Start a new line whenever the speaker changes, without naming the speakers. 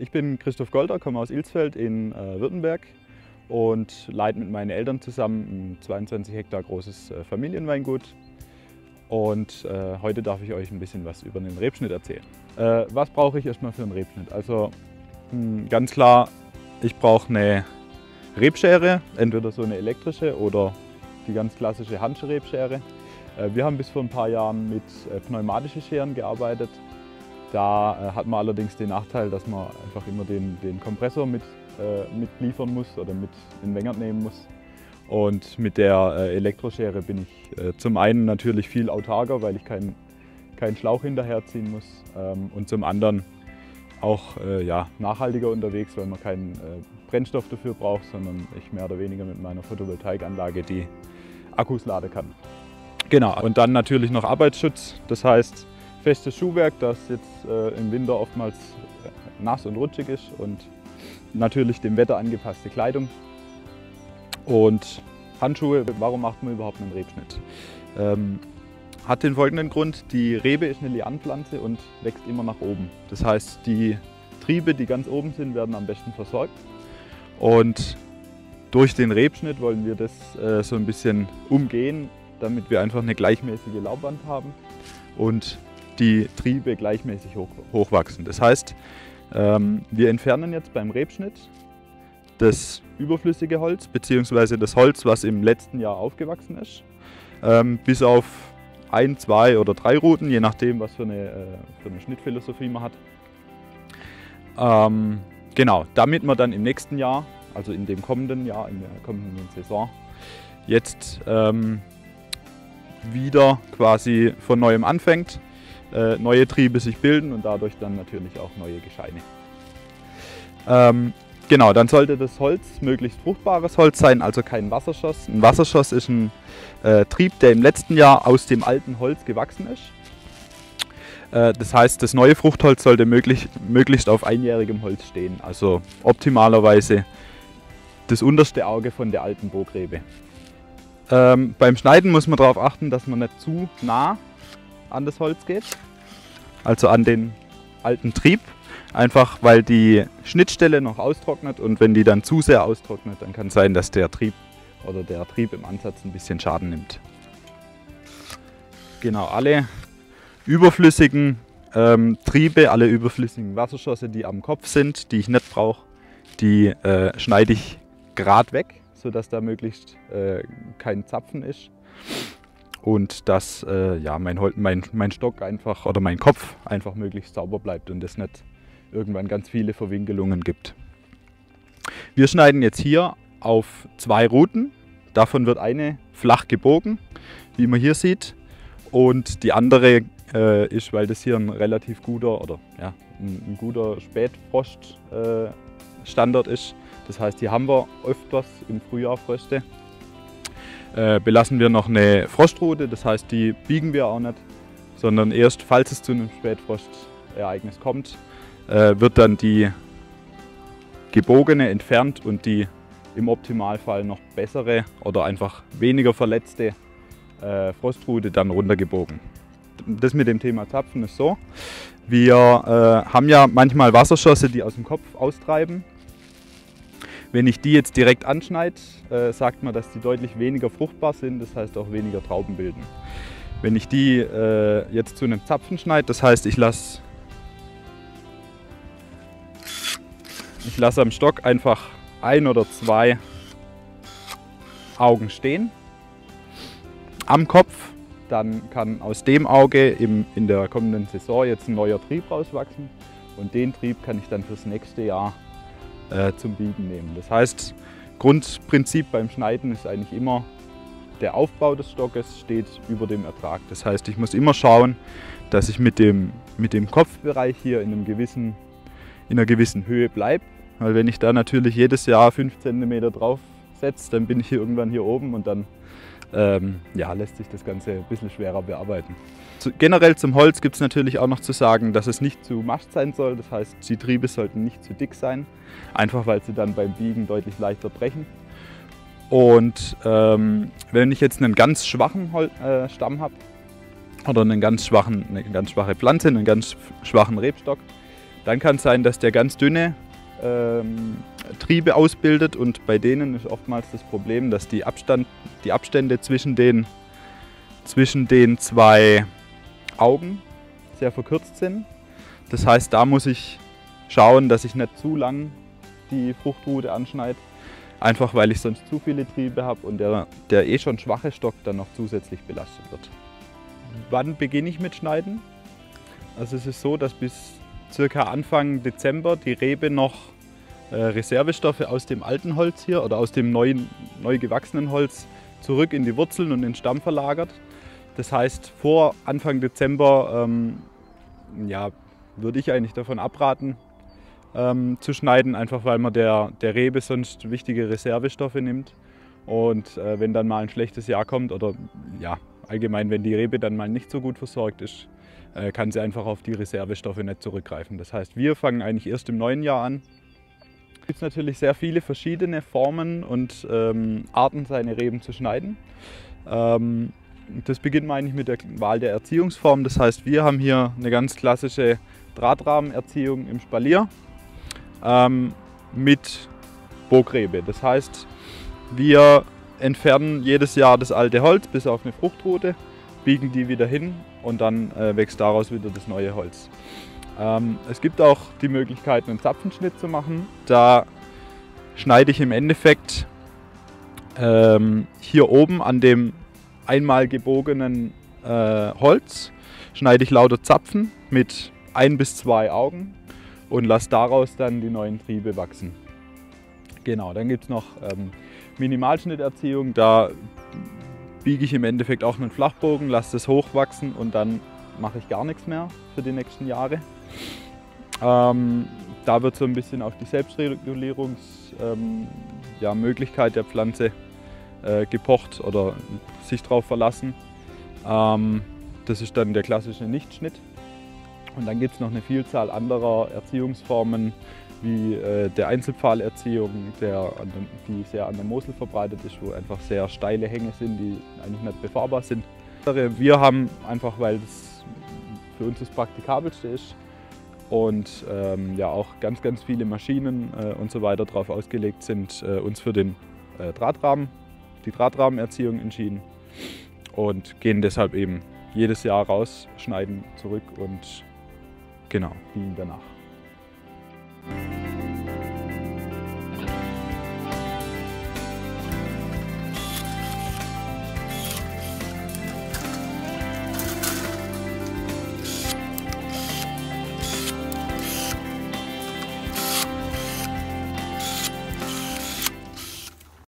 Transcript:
Ich bin Christoph Golder, komme aus Ilsfeld in Württemberg und leite mit meinen Eltern zusammen ein 22 Hektar großes Familienweingut. Und heute darf ich euch ein bisschen was über den Rebschnitt erzählen. Was brauche ich erstmal für einen Rebschnitt? Also ganz klar, ich brauche eine Rebschere, entweder so eine elektrische oder die ganz klassische Handrebschere. Wir haben bis vor ein paar Jahren mit pneumatischen Scheren gearbeitet. Da hat man allerdings den Nachteil, dass man einfach immer den Kompressor mitliefern muss oder mit in den Wenger nehmen muss. Und mit der Elektroschere bin ich zum einen natürlich viel autarker, weil ich keinen Schlauch hinterherziehen muss, und zum anderen auch nachhaltiger unterwegs, weil man keinen Brennstoff dafür braucht, sondern ich mehr oder weniger mit meiner Photovoltaikanlage die Akkus laden kann. Genau, und dann natürlich noch Arbeitsschutz, das heißt festes Schuhwerk, das jetzt im Winter oftmals nass und rutschig ist, und natürlich dem Wetter angepasste Kleidung und Handschuhe. Warum macht man überhaupt einen Rebschnitt? Hat den folgenden Grund: Die Rebe ist eine Lianpflanze und wächst immer nach oben. Das heißt, die Triebe, die ganz oben sind, werden am besten versorgt, und durch den Rebschnitt wollen wir das so ein bisschen umgehen, damit wir einfach eine gleichmäßige Laubwand haben und die Triebe gleichmäßig hochwachsen. Das heißt, wir entfernen jetzt beim Rebschnitt das überflüssige Holz bzw. das Holz, was im letzten Jahr aufgewachsen ist, bis auf 1, 2 oder 3 Ruten, je nachdem, was für eine Schnittphilosophie man hat. Genau, damit man dann im nächsten Jahr, also in dem kommenden Jahr, in der kommenden Saison, jetzt wieder quasi von neuem anfängt, neue Triebe sich bilden und dadurch dann natürlich auch neue Gescheine. Genau, dann sollte das Holz möglichst fruchtbares Holz sein, also kein Wasserschoss. Ein Wasserschoss ist ein Trieb, der im letzten Jahr aus dem alten Holz gewachsen ist. Das heißt, das neue Fruchtholz sollte möglichst auf einjährigem Holz stehen, also optimalerweise das unterste Auge von der alten Burgrebe. Beim Schneiden muss man darauf achten, dass man nicht zu nah an das Holz geht, also an den alten Trieb, einfach weil die Schnittstelle noch austrocknet, und wenn die dann zu sehr austrocknet, dann kann es sein, dass der Trieb im Ansatz ein bisschen Schaden nimmt. Genau, alle überflüssigen Triebe, alle überflüssigen Wasserschosse, die am Kopf sind, die ich nicht brauche, die schneide ich gerade weg, sodass da möglichst kein Zapfen ist. Und dass mein Stock einfach oder mein Kopf einfach möglichst sauber bleibt und es nicht irgendwann ganz viele Verwinkelungen gibt. Wir schneiden jetzt hier auf 2 Ruten. Davon wird eine flach gebogen, wie man hier sieht. Und die andere ist, weil das hier ein relativ guter ein guter Spätfroststandard ist. Das heißt, hier haben wir öfters im Frühjahr Fröste. Belassen wir noch eine Frostrute, das heißt, die biegen wir auch nicht, sondern erst, falls es zu einem Spätfrostereignis kommt, wird dann die gebogene entfernt und die im Optimalfall noch bessere oder einfach weniger verletzte Frostrute dann runtergebogen. Das mit dem Thema Zapfen ist so: Wir haben ja manchmal Wasserschosse, die aus dem Kopf austreiben. Wenn ich die jetzt direkt anschneide, sagt man, dass die deutlich weniger fruchtbar sind, das heißt auch weniger Trauben bilden. Wenn ich die jetzt zu einem Zapfen schneide, das heißt, ich lasse am Stock einfach 1 oder 2 Augen stehen am Kopf, dann kann aus dem Auge in der kommenden Saison jetzt ein neuer Trieb rauswachsen, und den Trieb kann ich dann fürs nächste Jahr zum Biegen nehmen. Das heißt, Grundprinzip beim Schneiden ist eigentlich immer, der Aufbau des Stockes steht über dem Ertrag. Das heißt, ich muss immer schauen, dass ich mit dem Kopfbereich hier in einer gewissen Höhe bleibe, weil wenn ich da natürlich jedes Jahr 5 cm drauf setze, dann bin ich hier irgendwann hier oben, und dann lässt sich das Ganze ein bisschen schwerer bearbeiten. Generell zum Holz gibt es natürlich auch noch zu sagen, dass es nicht zu mast sein soll. Das heißt, die Triebe sollten nicht zu dick sein, einfach weil sie dann beim Biegen deutlich leichter brechen. Und wenn ich jetzt einen ganz schwachen Stamm habe oder eine ganz schwache Pflanze, einen ganz schwachen Rebstock, Dann kann es sein, dass der ganz dünne Triebe ausbildet, und bei denen ist oftmals das Problem, dass die Abstände zwischen den zwei Augen sehr verkürzt sind. Das heißt, da muss ich schauen, dass ich nicht zu lang die Fruchtrute anschneide, einfach weil ich sonst zu viele Triebe habe und der eh schon schwache Stock dann noch zusätzlich belastet wird. Wann beginne ich mit Schneiden? Also es ist so, dass bis circa Anfang Dezember die Rebe noch Reservestoffe aus dem alten Holz hier oder aus dem neu gewachsenen Holz zurück in die Wurzeln und den Stamm verlagert. Das heißt, vor Anfang Dezember ja, würde ich eigentlich davon abraten zu schneiden, einfach weil man der Rebe sonst wichtige Reservestoffe nimmt. Und wenn dann mal ein schlechtes Jahr kommt oder ja, allgemein, wenn die Rebe dann mal nicht so gut versorgt ist, kann sie einfach auf die Reservestoffe nicht zurückgreifen. Das heißt, wir fangen eigentlich erst im neuen Jahr an. Es gibt natürlich sehr viele verschiedene Formen und Arten, seine Reben zu schneiden. Das beginnt eigentlich mit der Wahl der Erziehungsform. Das heißt, wir haben hier eine ganz klassische Drahtrahmenerziehung im Spalier mit Bogrebe. Das heißt, wir entfernen jedes Jahr das alte Holz bis auf eine Fruchtrute, biegen die wieder hin und dann wächst daraus wieder das neue Holz. Es gibt auch die Möglichkeit, einen Zapfenschnitt zu machen. Da schneide ich im Endeffekt hier oben an dem einmal gebogenen Holz, schneide ich lauter Zapfen mit 1 bis 2 Augen und lasse daraus dann die neuen Triebe wachsen. Genau, dann gibt es noch Minimalschnitterziehung. Da biege ich im Endeffekt auch einen Flachbogen, lasse das hochwachsen und dann mache ich gar nichts mehr für die nächsten Jahre. Da wird so ein bisschen auf die Selbstregulierungsmöglichkeit der Pflanze gepocht oder sich darauf verlassen. Das ist dann der klassische Nichtschnitt. Und dann gibt es noch eine Vielzahl anderer Erziehungsformen, wie der Einzelpfahlerziehung, die sehr an der Mosel verbreitet ist, wo einfach sehr steile Hänge sind, die eigentlich nicht befahrbar sind. Wir haben einfach, weil es für uns das Praktikabelste ist und ja auch ganz viele Maschinen und so weiter darauf ausgelegt sind, uns für die Drahtrahmenerziehung entschieden und gehen deshalb eben jedes Jahr raus, schneiden zurück und genau, biegen danach.